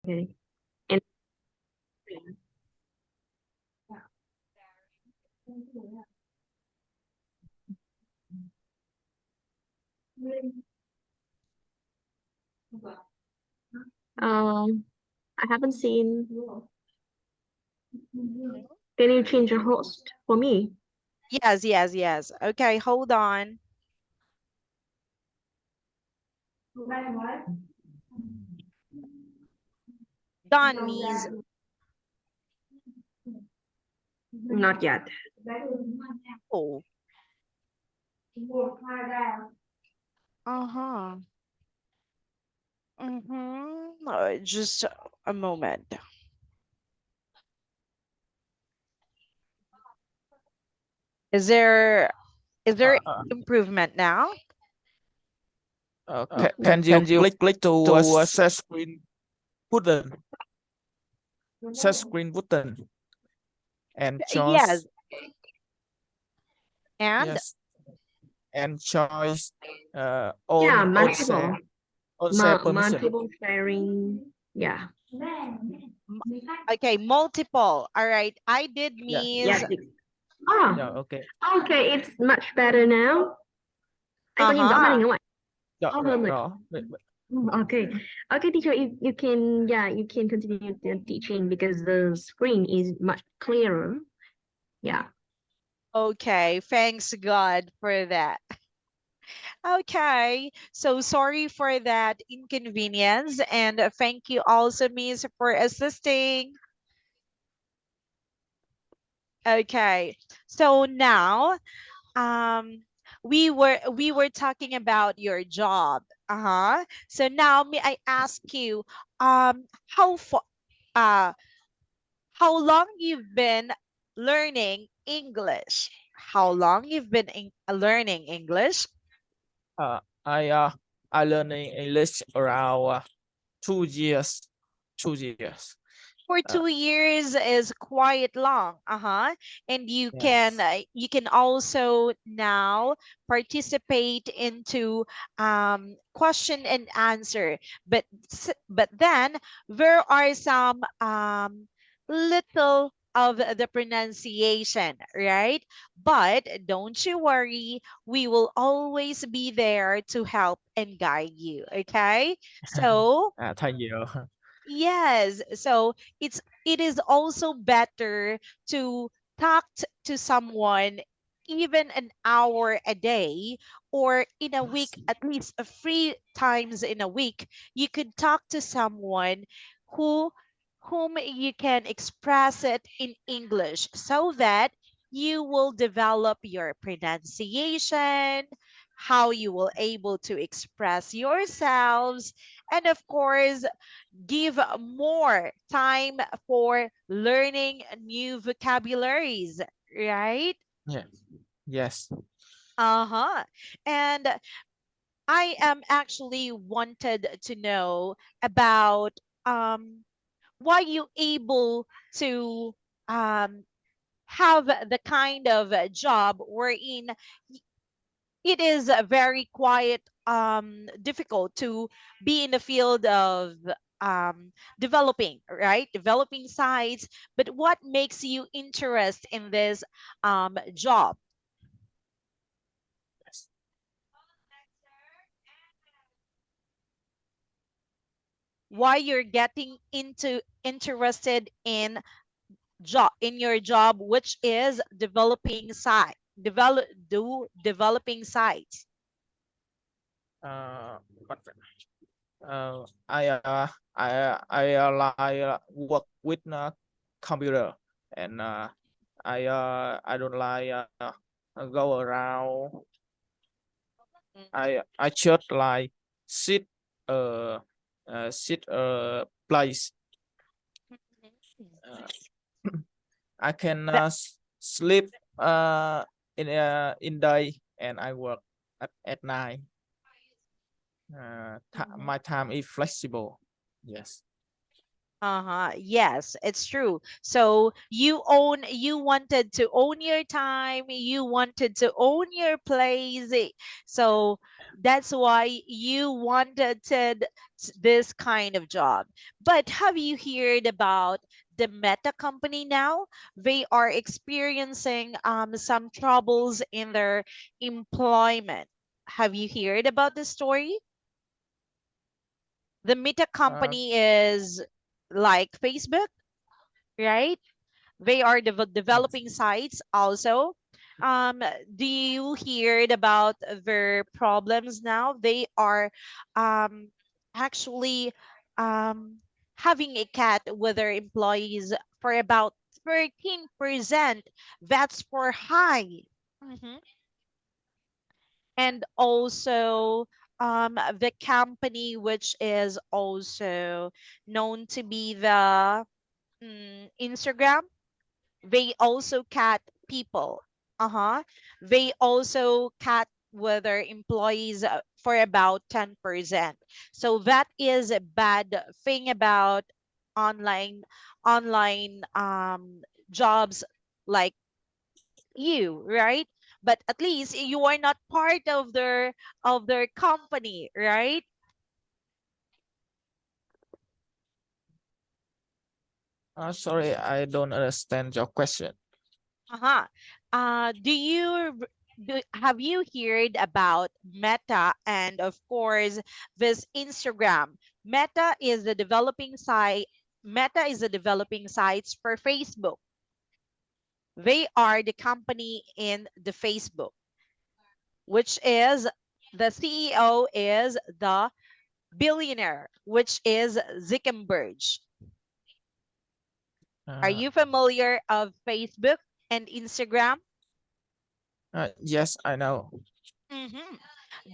Okay. And I haven't seen. Can you change the host for me? Yes, yes, yes. Okay, hold on. Done, Miss. Not yet. Oh. Uh-huh. Mm-hmm. Just a moment. Is there Uh, improvement now? can you click to set screen button, set screen button, and Yes. choose And yes, and choice Yeah, on share, permission. multiple sharing. Yeah. m- okay, multiple. All right. I did, Yeah, Miss. Yes. Ah, yeah, okay. okay, it's much better now. Anh có nhìn rõ màn hình Uh-huh. không ạ? Rõ, To rõ, hơn rồi. rõ. Okay. Okay, teacher, you can, yeah, you can continue the teaching because the screen is much clearer. Yeah. Okay. Thanks God for that. Okay. So sorry for that inconvenience. And thank you also, Miss, for assisting. Okay. So now, um, we were talking about your job. Uh-huh. So now may I ask you, how far, uh, how long you've been learning English? How long you've been learning English? Uh, I uh, I learning English around 2 years. 2 years. For Uh, 2 years is quite long. Uh-huh. And yes. you can also now participate into question and answer. But then there are some little of the pronunciation, right? But don't you worry, we will always be there to help and guide you, okay? So Thank you. yes, so it is also better to talk to someone even an hour a day, or in a week at least 3 times in a week. You could talk to someone who whom you can express it in English so that you will develop your pronunciation, how you will able to express yourselves, and of course give more time for learning new vocabularies, right? Yeah. Yes. Uh-huh. And I am actually wanted to know about why you able to um have the kind of job wherein it is very quiet difficult to be in the field of developing, right, developing sites. But what makes you interest in this job? Yes. Why you're getting into interested in job, in your job, which is developing site, developing sites? But I like work with computer, and I don't like go around. I just like sit uh, sit place. Uh, I can That, sleep in day, and I work at night. My time is flexible. Yes. Yes, it's true. So you wanted to own your time, you wanted to own your place. So that's why you wanted this kind of job. But have you heard about the Meta company now? They are experiencing some troubles in their employment. Have you heard about the story? The Meta Uh, company is like Facebook, right? They are yes. developing sites also. Um, do you heard about their problems now? They are um, actually um, having a cut with their employees for about 13%. That's for high. Mhm. And also the company which is also known to be the Instagram, they also cut people. They also cut with their employees for about 10%. So that is a bad thing about online online jobs like you, right? But at least you are not part of their company, right? Sorry, I don't understand your question. Uh-huh. Have you heard about Meta and of course this Instagram? Meta is the developing sites for Facebook. They are the company in the Facebook, which is the CEO is the billionaire, which is Zuckerberg. Are Uh, you familiar of Facebook and Instagram? yes, I know. hmm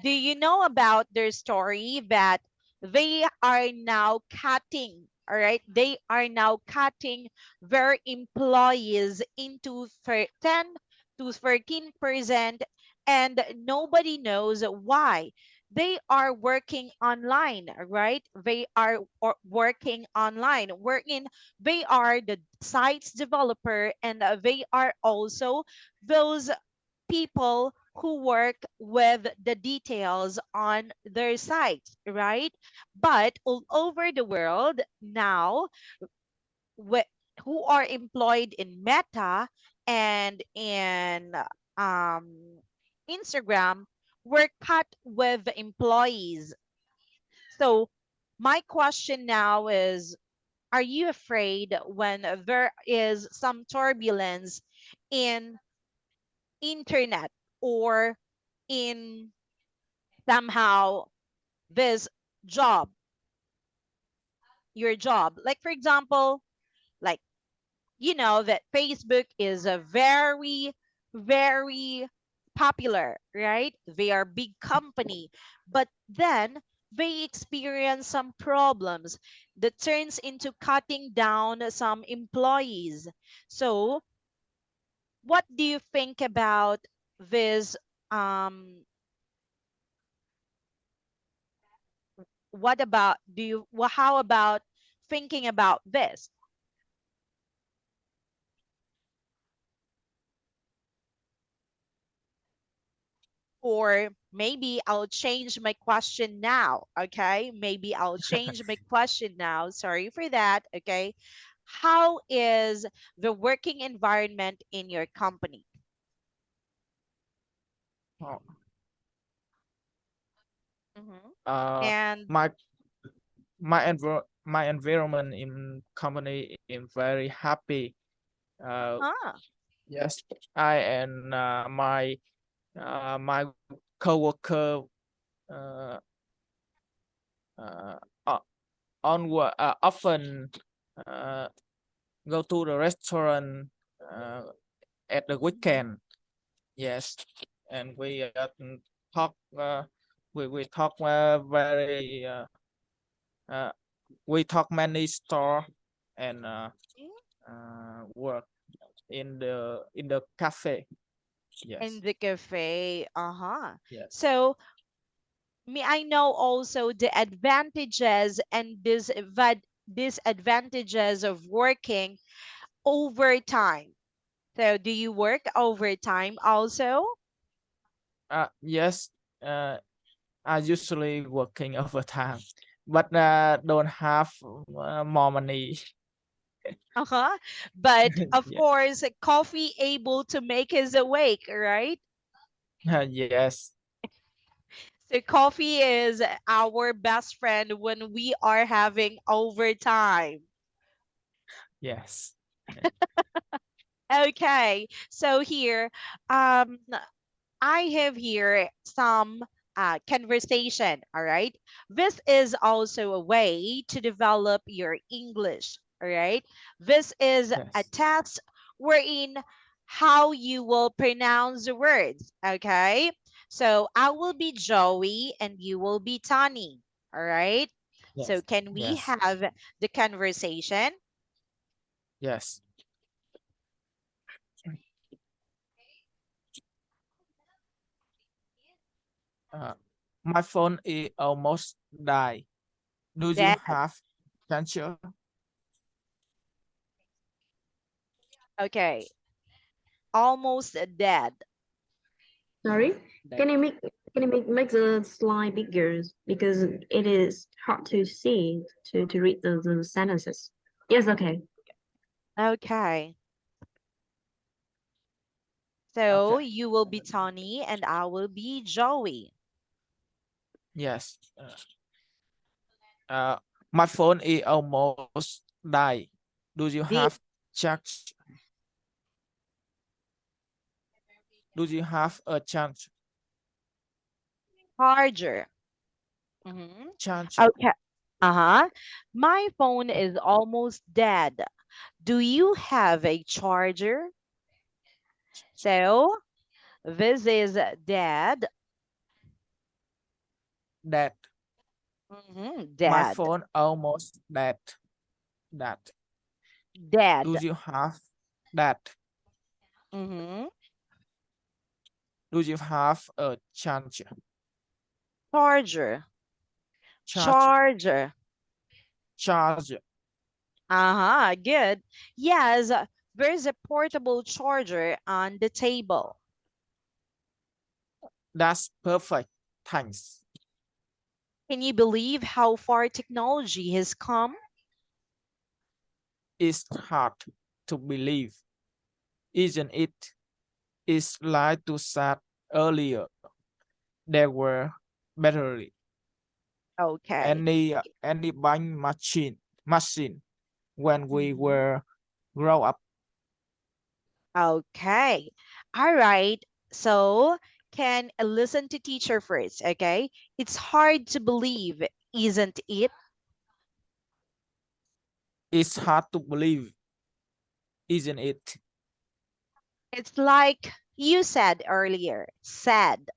Do you know about their story that they are now cutting, all right? They are now cutting their employees into 10 to 13%, and nobody knows why. They are working online, right? They are working online, wherein they are the sites developer and they are also those people who work with the details on their sites, right? But all over the world now, wh- who are employed in Meta and in um, Instagram were cut with the employees. So my question now is, are you afraid when there is some turbulence in internet or in somehow this job, your job? Like, for example, like, you know, that Facebook is a very, very popular, right? They are big company, but then they experience some problems that turns into cutting down some employees. So what do you think about this um what about do you how about thinking about this? Or maybe I'll change my question now, okay? Maybe I'll change my question now. Sorry for that, okay? How is the working environment in your company? Oh, Mhm. Uh, And my my environment in company is very happy. Uh, huh, yes, I and my coworker uh, uh, o- often uh, go to the restaurant at the mhm. weekend. Yes, and talk. We talk very. Uh, we talk many store and work in the cafe. In Yes, the cafe, uh-huh. yes. So me, I know also the advantages and disadvantages of working overtime. So do you work overtime also? Yes, I usually working overtime, but don't have more money. Uh-huh. But of Yeah. course, coffee able to make us awake, right? Yes. So coffee is our best friend when we are having overtime. Yes. Okay, so here, I have here some conversation, all right? This is also a way to develop your English, all right? This is a Yes. test wherein how you will pronounce the words, okay? So I will be Joey and you will be Tani, all right? So Yes. can we Yes. have the conversation? Yes. Uh, my phone is almost die. Do you That, have charger? okay, almost dead. Sorry, That can you make the slide bigger because it is hard to see to read the sentences. Yes, okay. Okay. So okay. you will be Tony and I will be Joey. Yes. Uh, my phone is almost die. Do you The have charge? Do you have a charge? charger. Mhm. Charger. Okay. Uh-huh. My phone is almost dead. Do you have a charger? So this is dead. That my Dead. phone almost dead. That. Do Dead. you have that? Mhm. Do you have a charger? Charger. Charger. Charger. Charger. Uh-huh. Good. Yes, there's a portable charger on the table. That's perfect. Thanks. Can you believe how far technology has come? It's hard to believe, isn't it? It's like to said earlier. There were battery, Okay. any buying machine when we Mhm. were grow up. Okay. All right. So can listen to teacher first, okay? It's hard to believe, isn't it? It's hard to believe, isn't it? It's like you said earlier, sad,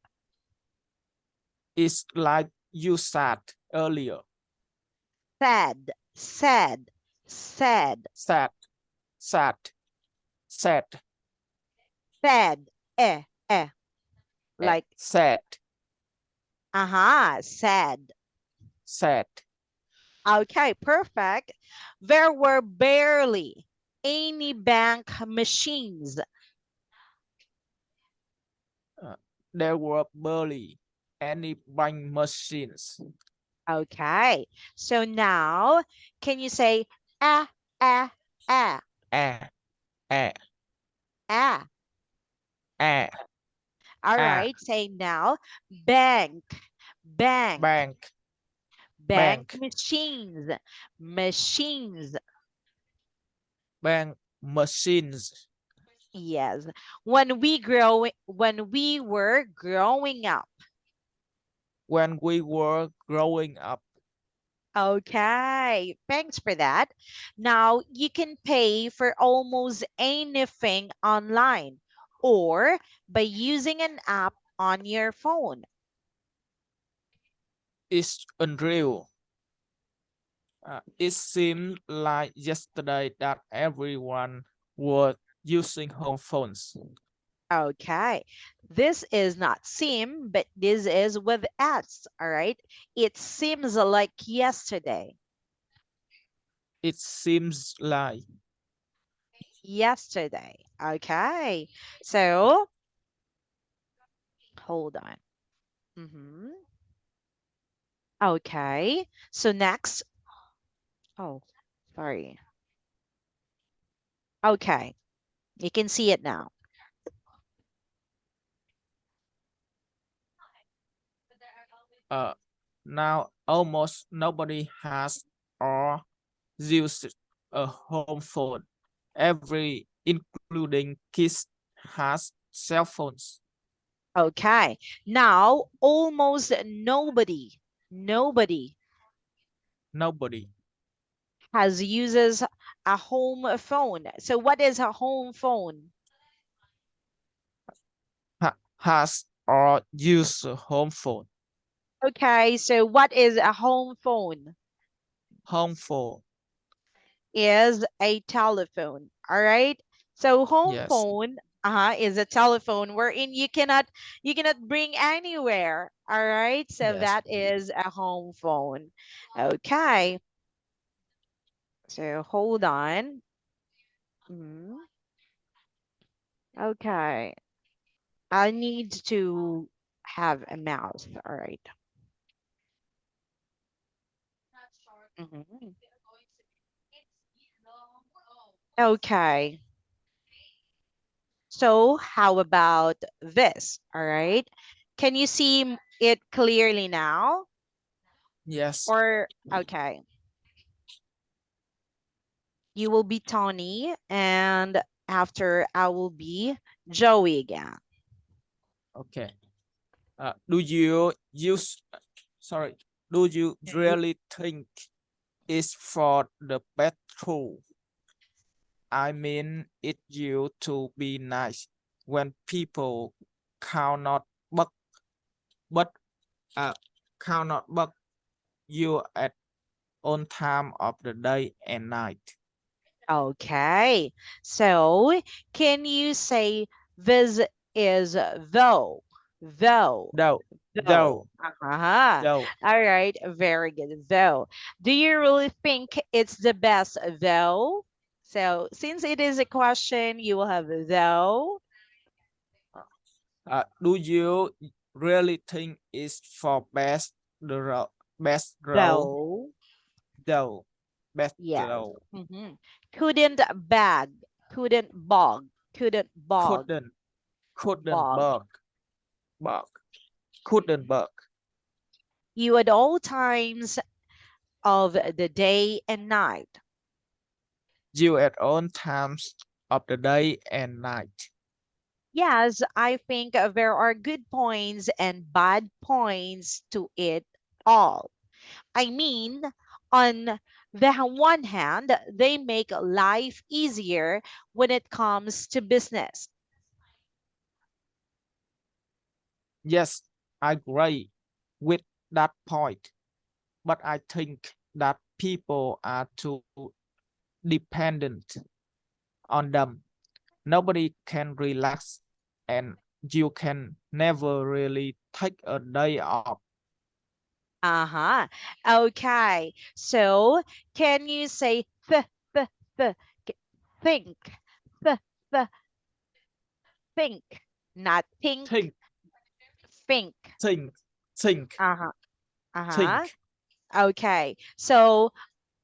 It's like you said earlier. sad, sad, sad, Sad, sad, sad, sad, eh, like, sad, sad. sad. Okay, perfect. There were barely any bank machines. There were barely any buying machines. Okay, so now can you say ah, ah, ah, Ah, ah, ah? ah, All ah. right, say now bank, bank, Bank, bank bank, machines, machines. bank machines. Yes, when we were growing up. When we were growing up, Okay, thanks for that. Now you can pay for almost anything online or by using an app on your phone. it's unreal. It seemed like yesterday that everyone was using home phones. Okay, this is not sim, but this is with S, all right? It seems like yesterday. It seems like Yesterday. Okay. So hold on. Mhm. Okay. So next. Oh, sorry. Okay. You can see it now. now almost nobody has or uses a home phone. Every, including kids, has cell phones. Okay. Now almost nobody Nobody has uses a home phone. So what is a home phone? has or use a home phone. Okay, so what is a home phone? Home phone. Is a telephone. All right. So home Yes. phone is a telephone wherein you cannot bring anywhere. All right. So Yes. that is a home phone. Okay. So hold on. Mhm. Okay. I need to have a mouse. All right. Mhm. Okay. So how about this? All right. Can you see it clearly now? Yes. Or okay. You will be Tony, and after I will be Joey again. Okay. Do you use, sorry, do you Mhm. really think it's for the better? I mean, it you to be nice when people cannot but uh cannot you at on time of the day and night. Okay. So can you say this is though? Though. Though, Though. though, Uh-huh. though, All right. Very good. Though. Do you really think it's the best though? So since it is a question, you will have though. do you really think it's for best the best role? Though. Though, best Yes. role. Couldn't bag. Couldn't bog. Couldn't bog. Couldn't, couldn't Bog. bug, couldn't bug. You at all times of the day and night. You at all times of the day and night. Yes, I think there are good points and bad points to it all. I mean, on the one hand, they make life easier when it comes to business. Yes, I agree with that point, but I think that people are too dependent on them. Nobody can relax, and you can never really take a day off. Uh-huh. Okay. So can you say th, think, th, th, think, not think, Think, think. think, think, Uh-huh. Uh-huh. think. Okay. So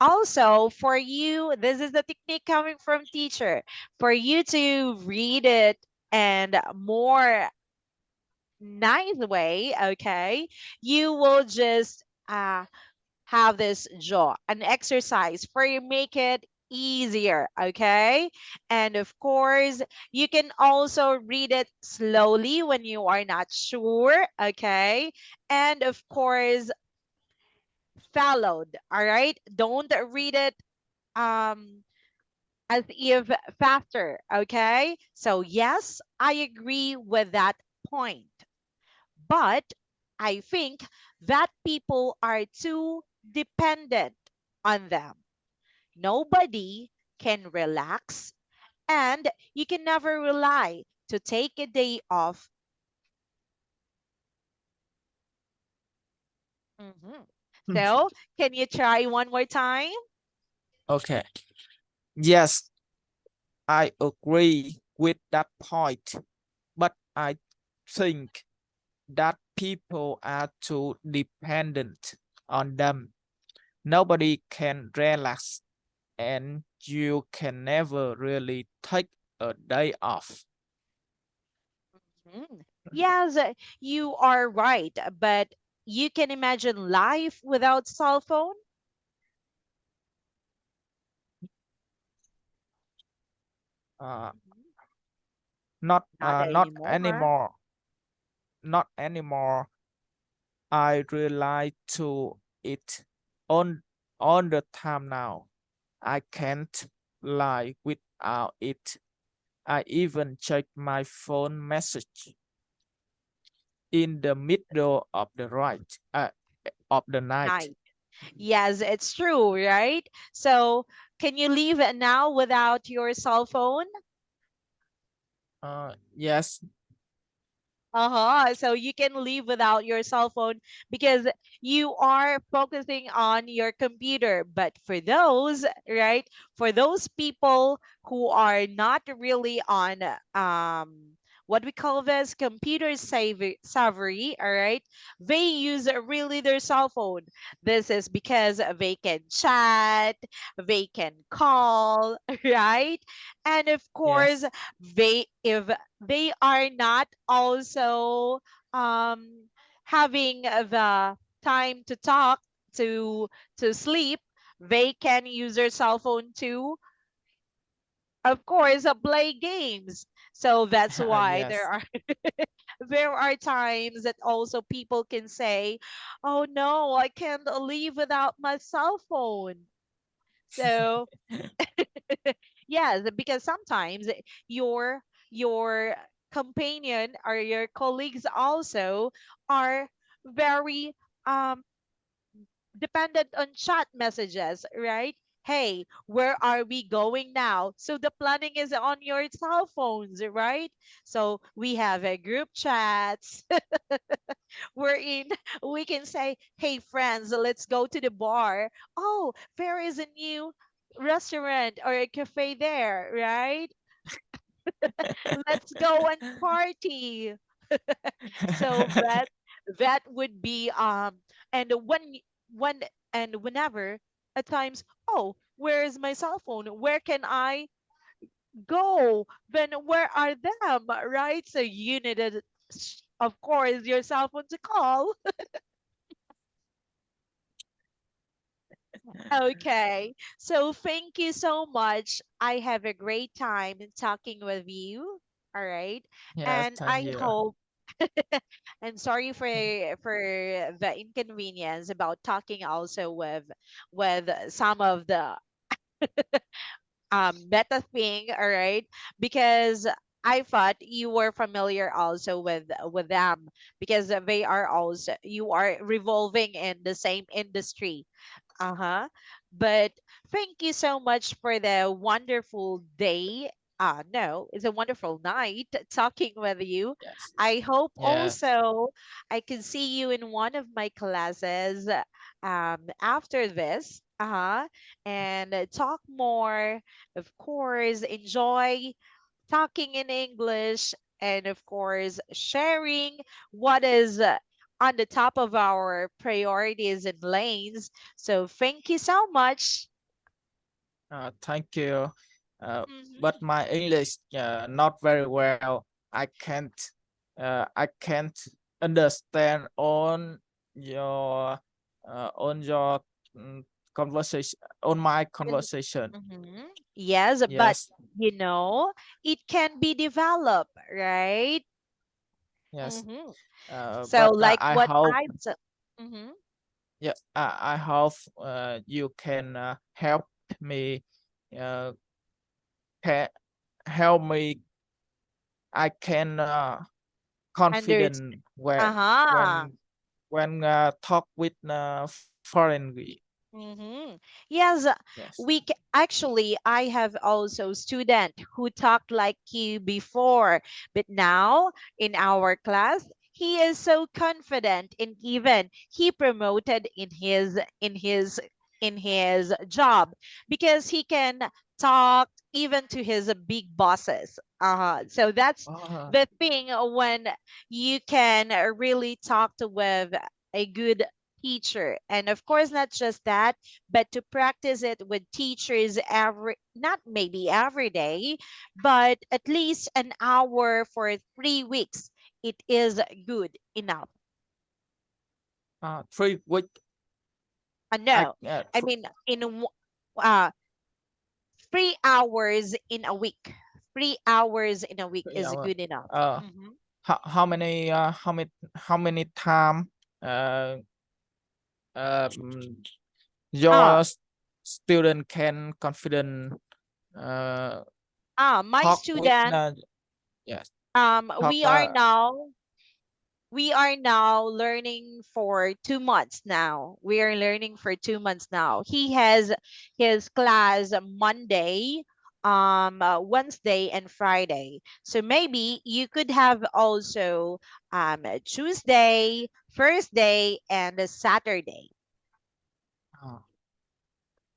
also for you, this is the technique coming from teacher. For you to read it and more nice way, okay, you will just have this jaw, an exercise for you make it easier, okay? And of course, you can also read it slowly when you are not sure, okay? And of course, followed, all right? Don't read it as if faster, okay? So yes, I agree with that point. But I think that people are too dependent on them. Nobody can relax, and you can never rely to take a day off. Mhm. So, can you try one more time? Okay. Yes, I agree with that point, but I think that people are too dependent on them. Nobody can relax, and you can never really take a day off. Mhm. Yes, you are right, but you can imagine life without cell phone? Uh, Mhm. not Not not anymore. anymore. Not anymore. I rely to it on the time now. I can't live without it. I even check my phone message in the middle of the night. Night. Yes, it's true, right? So, can you leave it now without your cell phone? Yes. Uh-huh. So you can live without your cell phone because you are focusing on your computer. But for those, right, for those people who are not really on what we call this computer savvy, all right, they use really their cell phone. This is because they can chat, they can call, right? And of course, Yes. they if they are not also having the time to talk to sleep, they can use their cell phone to, of course, play games. So that's why there Yes. are there are times that also people can say, oh no, I can't live without my cell phone. So yes, because sometimes your your companion or your colleagues also are very um dependent on chat messages, right? Hey, where are we going now? So the planning is on your cell phones, right? So we have a group chats wherein we can say, hey friends, let's go to the bar. Oh, there is a new restaurant or a cafe there, right? Let's go and party. So that would be and when and whenever at times, oh, where is my cell phone? Where can I go? Then where are them? Right? So you needed, of course, your cell phone to call. Okay. So thank you so much. I have a great time in talking with you. All right. Yes, And thank I you. hope and sorry for the inconvenience about talking also with some of the meta thing, all right? Because I thought you were familiar also with them because they are also you are revolving in the same industry. Uh-huh. But thank you so much for the wonderful day. No, it's a wonderful night talking with you. Yes. I hope Yes. also I can see you in one of my classes after this. Uh-huh. And talk more. Of course, enjoy talking in English and of course sharing what is on the top of our priorities and lanes. So thank you so much. Thank you. But Mhm. my English not very well. I can't understand your on your conversation on my And- conversation. mhm. Yes, but Yes. you know, it can be developed, right? Yes. Hmm. So But like I what hope I've said. Hmm. yeah I hope you can help me uh, can help me. I can Under confident uh-huh. when talk with foreign. Mm-hmm. Yes, Yes. actually I have also student who talked like you before, but now in our class he is so confident and even he promoted in his in his job because he can talk even to his big bosses. So that's Oh, the thing when you can really talk to with a good teacher. And of course, not just that, but to practice it with teachers every, not maybe every day, but at least an hour for 3 weeks. It is good enough. 3 week. No, I Thr- mean, uh, 3 hours in a week. 3 hours in a week is 3 hour. good enough. Uh, Mhm. how many time uh, um, Ah, your student can confident uh, my talk with student, yes um, talk we are now we are now learning for 2 months now. We are learning for 2 months now. He has his class Monday, Wednesday, and Friday. So maybe you could have also Tuesday, Thursday, and a Saturday. uh,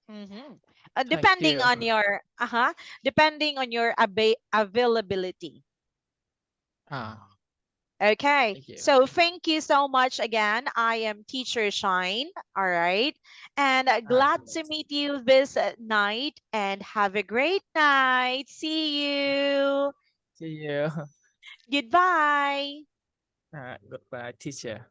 Mhm. thank Depending you. on your depending on your availability. Ah, Okay, thank you. so thank you so much again. I am Teacher Shine. All right. And Ah, glad to meet you this night and have a great night. See you. see you. Goodbye. Goodbye, teacher.